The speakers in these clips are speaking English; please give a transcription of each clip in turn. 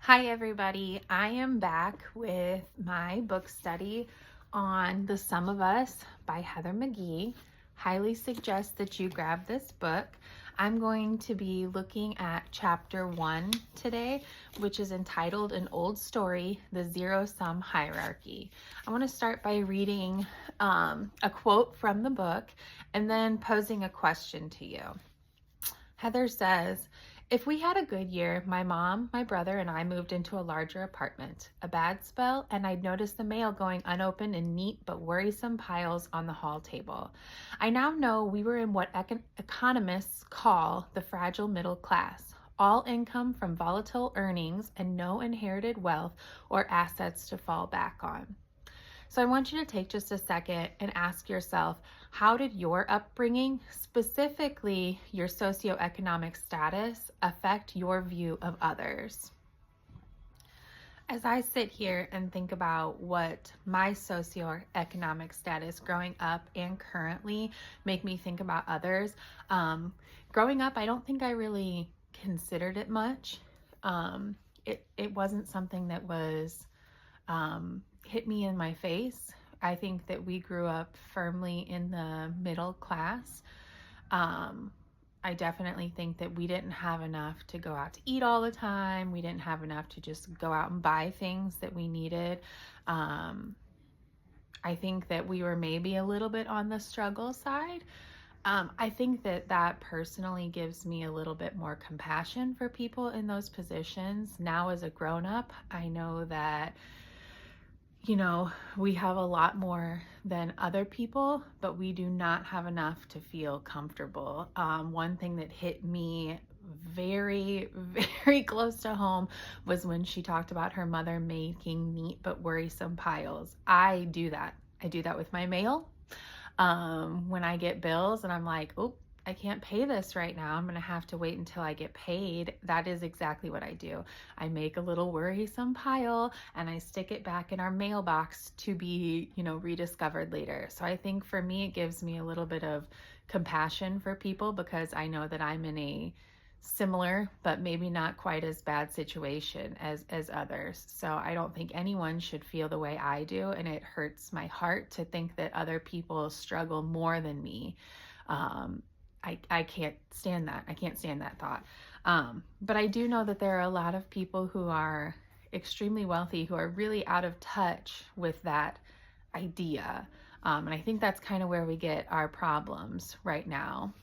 Hi, everybody. I am back with my book study on The Sum of Us by Heather McGhee. Highly suggest that you grab this book. I'm going to be looking at chapter 1 today, which is entitled An Old Story, The Zero-Sum Hierarchy. I want to start by reading a quote from the book and then posing a question to you. Heather says, if we had a good year, my mom, my brother, and I moved into a larger apartment. A bad spell, and I'd notice the mail going unopened in neat but worrisome piles on the hall table. I now know we were in what economists call the fragile middle class. All income from volatile earnings and no inherited wealth or assets to fall back on. So I want you to take just a second and ask yourself, how did your upbringing, specifically your socioeconomic status, affect your view of others? As I sit here and think about what my socioeconomic status growing up and currently make me think about others, growing up, I don't think I really considered it much. It wasn't something that was hit me in my face. I think that we grew up firmly in the middle class. I definitely think that we didn't have enough to go out to eat all the time. We didn't have enough to just go out and buy things that we needed. I think that we were maybe a little bit on the struggle side. I think that personally gives me a little bit more compassion for people in those positions. Now as a grown-up, I know that we have a lot more than other people, but we do not have enough to feel comfortable. One thing that hit me very, very close to home was when she talked about her mother making neat but worrisome piles. I do that. I do that with my mail. When I get bills and I'm like, oh, I can't pay this right now. I'm going to have to wait until I get paid. That is exactly what I do. I make a little worrisome pile and I stick it back in our mailbox to be, rediscovered later. So I think for me, it gives me a little bit of compassion for people because I know that I'm in a similar but maybe not quite as bad situation as others. So I don't think anyone should feel the way I do, and it hurts my heart to think that other people struggle more than me. I can't stand that. I can't stand that thought. But I do know that there are a lot of people who are extremely wealthy who are really out of touch with that idea. And I think that's kind of where we get our problems right now.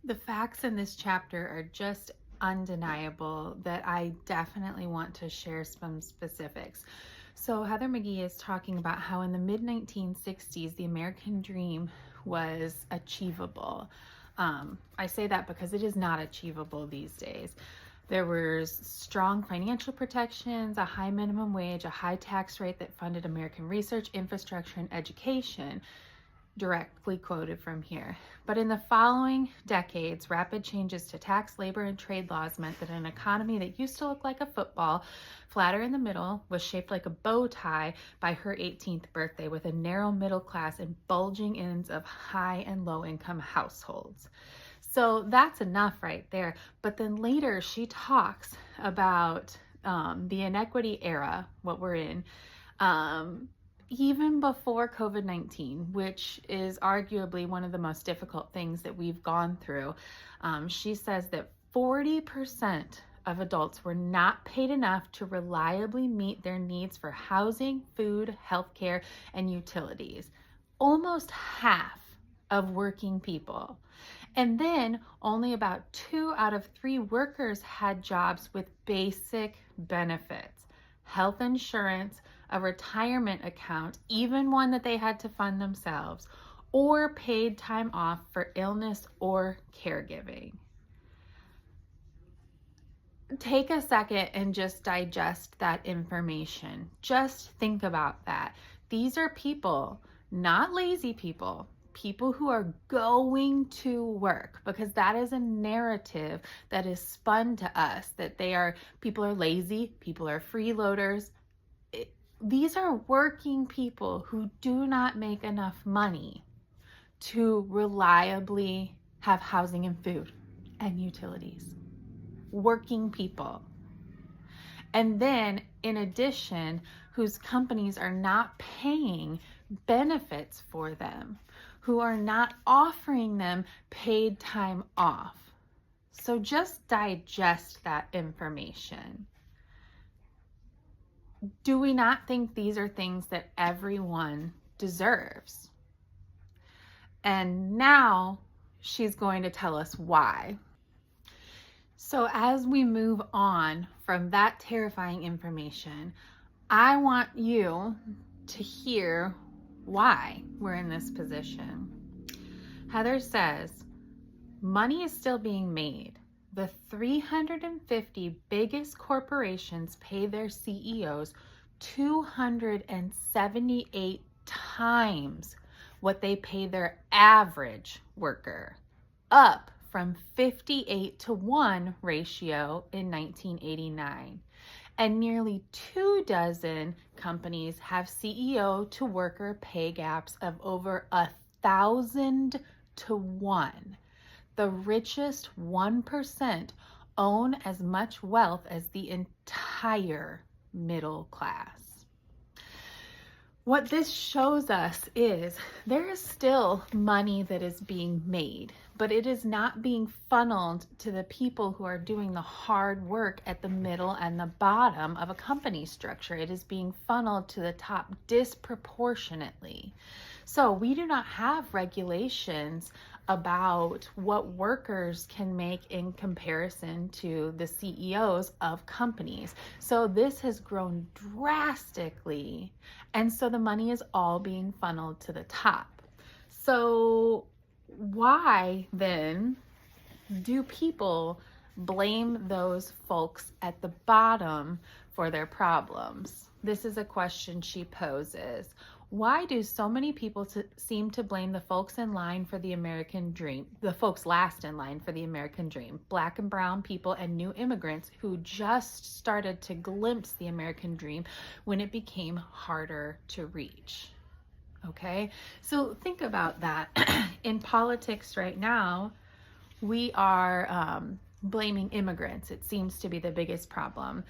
The facts in this chapter are just undeniable that I definitely want to share some specifics. So Heather McGhee is talking about how in the mid-1960s, the American dream was achievable. I say that because it is not achievable these days. There was strong financial protections, a high minimum wage, a high tax rate that funded American research, infrastructure, and education, directly quoted from here. But in the following decades, rapid changes to tax, labor, and trade laws meant that an economy that used to look like a football, flatter in the middle, was shaped like a bow tie by her 18th birthday, with a narrow middle class and bulging ends of high and low income households. So that's enough right there. But then later she talks about the inequity era, what we're in, even before COVID-19, which is arguably one of the most difficult things that we've gone through. She says that 40% of adults were not paid enough to reliably meet their needs for housing, food, healthcare, and utilities. Almost half of working people. And then only about 2 out of 3 workers had jobs with basic benefits, health insurance, a retirement account, even one that they had to fund themselves, or paid time off for illness or caregiving. Take a second and just digest that information. Just think about that. These are people, not lazy people, people who are going to work, because that is a narrative that is spun to us that people are lazy, people are freeloaders. These are working people who do not make enough money to reliably have housing and food and utilities. Working people. And then, in addition, whose companies are not paying benefits for them, who are not offering them paid time off. So just digest that information. Do we not think these are things that everyone deserves? And now she's going to tell us why. So as we move on from that terrifying information, I want you to hear why we're in this position. Heather says, money is still being made. The 350 biggest corporations pay their CEOs 278 times what they pay their average worker, up from 58-to-1 ratio in 1989. And nearly 24 companies have CEO to worker pay gaps of over 1,000-to-1. The richest 1% own as much wealth as the entire middle class. What this shows us is there is still money that is being made, but it is not being funneled to the people who are doing the hard work at the middle and the bottom of a company structure. It is being funneled to the top disproportionately. So we do not have regulations about what workers can make in comparison to the CEOs of companies. So this has grown drastically, and so the money is all being funneled to the top. So why then do people blame those folks at the bottom for their problems? This is a question she poses. Why do so many people seem to blame the folks in line for the American dream, the folks last in line for the American dream, Black and brown people and new immigrants who just started to glimpse the American dream when it became harder to reach? Okay, so think about that. In politics right now, we are blaming immigrants. It seems to be the biggest problem.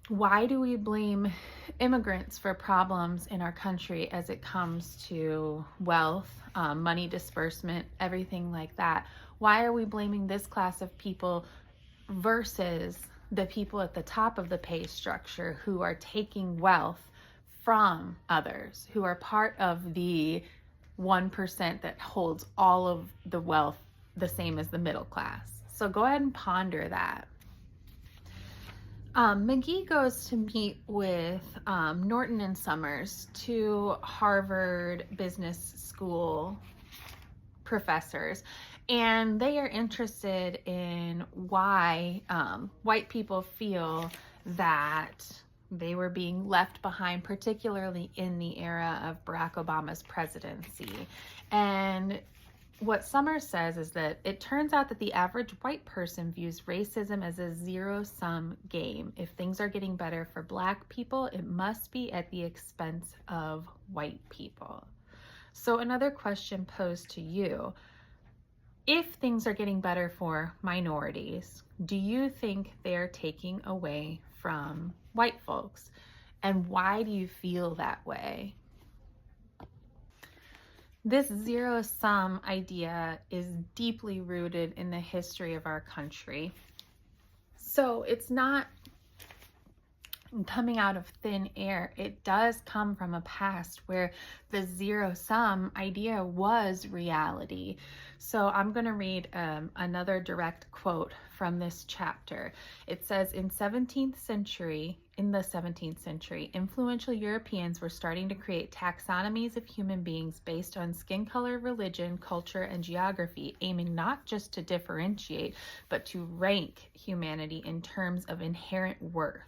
Why do we blame immigrants for problems in our country as it comes to wealth, money disbursement, everything like that? Why are we blaming this class of people versus the people at the top of the pay structure who are taking wealth from others, who are part of the 1% that holds all of the wealth the same as the middle class? So go ahead and ponder that. McGee goes to meet with Norton and Summers, two Harvard Business School professors, and they are interested in why white people feel that they were being left behind, particularly in the era of Barack Obama's presidency. And what Summers says is that it turns out that the average white person views racism as a zero-sum game. If things are getting better for Black people, it must be at the expense of white people. So another question posed to you: if things are getting better for minorities, do you think they're taking away from white folks? And why do you feel that way? This zero-sum idea is deeply rooted in the history of our country. So it's not coming out of thin air. It does come from a past where the zero-sum idea was reality. So I'm going to read another direct quote from this chapter. It says, in the 17th century, influential Europeans were starting to create taxonomies of human beings based on skin color, religion, culture, and geography, aiming not just to differentiate, but to rank humanity in terms of inherent worth.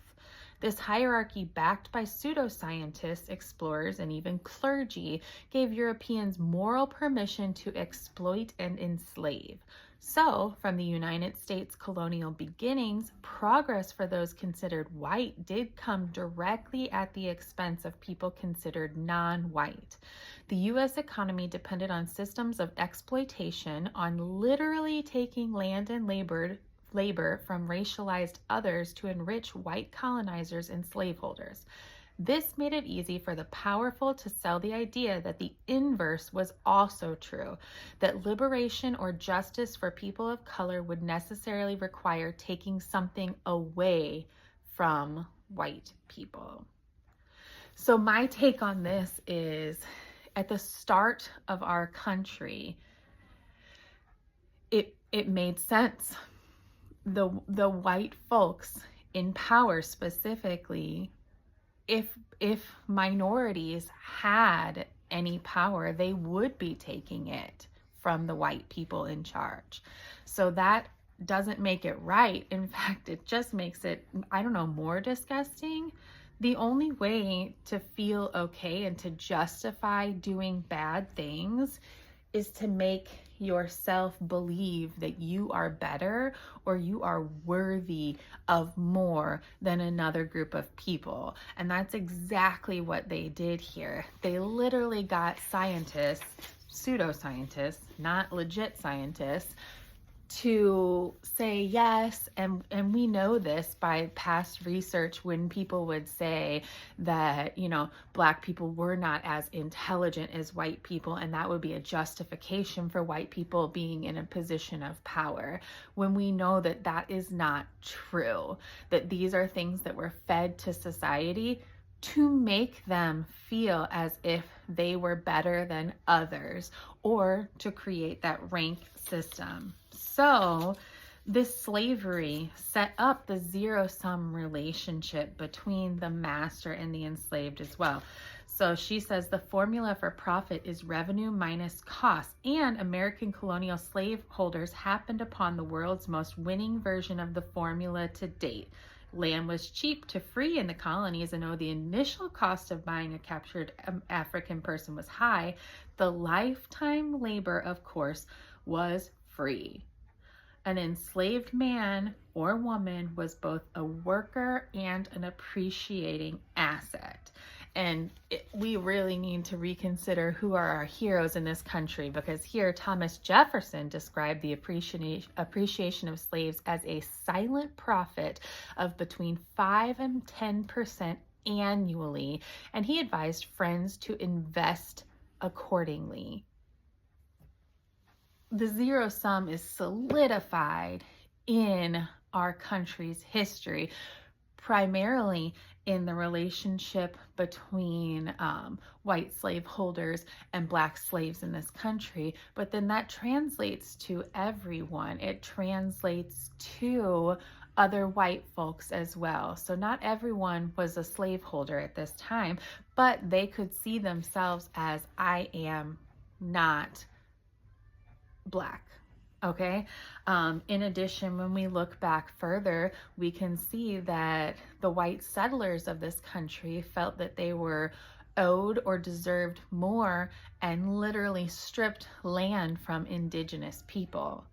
This hierarchy, backed by pseudoscientists, explorers, and even clergy, gave Europeans moral permission to exploit and enslave. So, from the United States colonial beginnings, progress for those considered white did come directly at the expense of people considered non-white. The U.S. economy depended on systems of exploitation, on literally taking land and labor labor from racialized others to enrich white colonizers and slaveholders. This made it easy for the powerful to sell the idea that the inverse was also true, that liberation or justice for people of color would necessarily require taking something away from white people. So my take on this is, at the start of our country, it made sense. The white folks in power specifically, if minorities had any power, they would be taking it from the white people in charge. So that doesn't make it right. In fact, it just makes it, I don't know, more disgusting. The only way to feel okay and to justify doing bad things is to make yourself believe that you are better or you are worthy of more than another group of people. And that's exactly what they did here. They literally got scientists, pseudoscientists, not legit scientists, to say yes, and we know this by past research when people would say that, you know, Black people were not as intelligent as white people, and that would be a justification for white people being in a position of power, when we know that that is not true, that these are things that were fed to society to make them feel as if they were better than others, or to create that rank system. So this slavery set up the zero-sum relationship between the master and the enslaved as well. So she says the formula for profit is revenue minus cost, and American colonial slaveholders happened upon the world's most winning version of the formula to date. Land was cheap to free in the colonies, and though the initial cost of buying a captured African person was high, the lifetime labor, of course, was free. An enslaved man or woman was both a worker and an appreciating asset. And we really need to reconsider who are our heroes in this country, because here Thomas Jefferson described the appreciation of slaves as a silent profit of between 5 and 10% annually, and he advised friends to invest accordingly. The zero sum is solidified in our country's history, primarily in the relationship between white slaveholders and Black slaves in this country. But then that translates to everyone. It translates to other white folks as well. So not everyone was a slaveholder at this time, but they could see themselves as, I am not Black. Okay. In addition, when we look back further, we can see that the white settlers of this country felt that they were owed or deserved more and literally stripped land from indigenous people.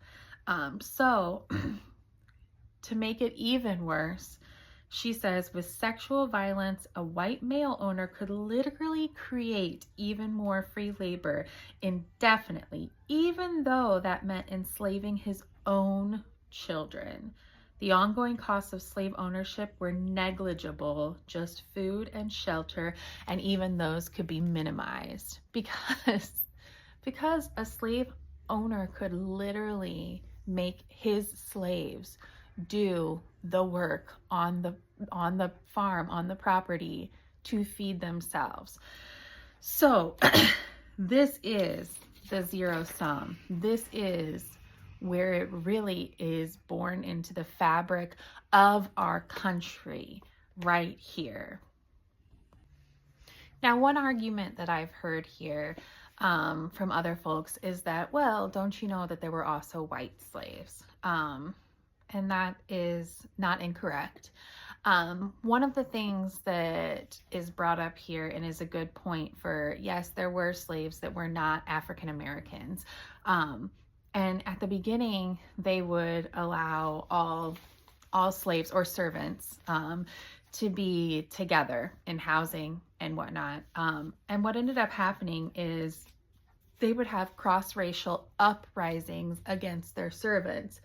So to make it even worse, she says, with sexual violence, a white male owner could literally create even more free labor indefinitely, even though that meant enslaving his own children. The ongoing costs of slave ownership were negligible, just food and shelter, and even those could be minimized because a slave owner could literally make his slaves do the work on the farm, on the property, to feed themselves. So this is the zero sum. This is where it really is born into the fabric of our country, right here. Now, one argument that I've heard here from other folks is that, well, don't you know that there were also white slaves? And that is not incorrect. One of the things that is brought up here and is a good point for, yes, there were slaves that were not African Americans. And at the beginning, they would allow all slaves or servants to be together in housing and whatnot. And what ended up happening is they would have cross-racial uprisings against their servants.